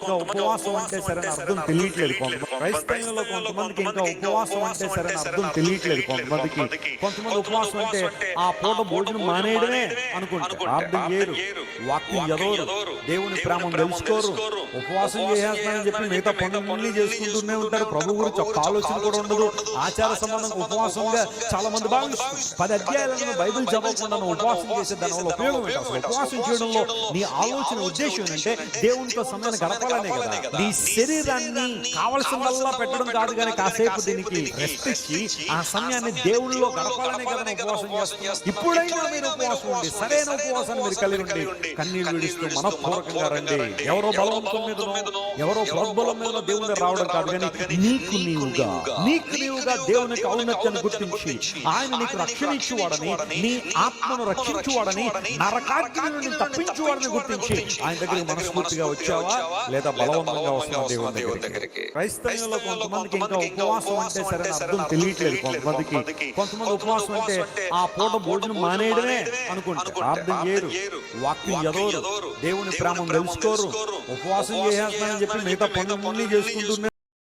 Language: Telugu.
ఇంకా ఉపవాసం అంటే సరైన అర్థం తెలియట్లేదు క్రైస్తవులలో కొంతమందికి ఇంకా ఉపవాసం అంటే సరైన అర్థం తెలియట్లేదు కొంతమంది ఉపవాసం అంటే ఆ పూట భోజనం మానేయడమే అనుకుంటారు. ప్రార్థన చేయరు, వాక్యం చదవరు, దేవుని ప్రేమను తెలుసుకోరు, ఉపవాసం చేసేస్తానని చెప్పి మిగతా పనులన్నీ చేసుకుంటూనే ఉంటారు. ప్రభు గురించి ఒక్క ఆలోచన కూడా ఉండదు. ఆచార సంబంధంగా ఉపవాసంగా చాలా మంది భావిస్తారు. 10 అధ్యాయాలను బైబిల్ చదవకుండా ఉపవాసం చేసే దాని వల్ల ఉపయోగం ఏంటి? అసలు ఉపవాసం చేయడంలో నీ ఆలోచన ఉద్దేశం ఏంటంటే దేవునితో సమయాన్ని గడపాలనే కదా. నీ శరీరాన్ని కావలసిందల్లా పెట్టడం కాదు, కానీ కాసేపు దీనికి రెస్ట్ ఇచ్చి ఆ సమయాన్ని దేవుళ్ళలో గడపాలనే కదా ఉపవాసం చేస్తాం. ఇప్పుడైనా మీరు ఉపవాసం ఉండి సరైన ఉపవాసాన్ని మీరు కలిగి ఉండి కన్నీళ్లు విడుస్తూ మనఃపూర్వకంగా రండి. ఎవరో బలవంతం మీదనో ఎవరో ప్రోద్బలం మీద దేవుని రావడం కాదు, కానీ నీకు నీవుగా దేవునికి ఔన్నత్యాన్ని గుర్తించి ఆయన నీకు రక్షణ ఇచ్చేవాడని, నీ ఆత్మను రక్షించువాడని, నరకాగ్ని నుండి తప్పించువాడని గుర్తించి ఆయన దగ్గరికి మనస్ఫూర్తిగా వచ్చావా, లేదా బలవంతంగా వస్తున్నావా దేవుని దగ్గరికి? క్రైస్తవులలో కొంతమందికి ఇంకా ఉపవాసం అంటే సరైన అర్థం తెలియట్లేదు. కొంతమంది ఉపవాసం అంటే ఆ పూట భోజనం మానేయడమే అనుకుంటారు. ప్రార్థన చేయరు, వాక్యం చదవరు, దేవుని ప్రేమను తెలుసుకోరు, ఉపవాసం చేసేస్తానని చెప్పి మిగతా పనులన్నీ చేసుకుంటున్నారు.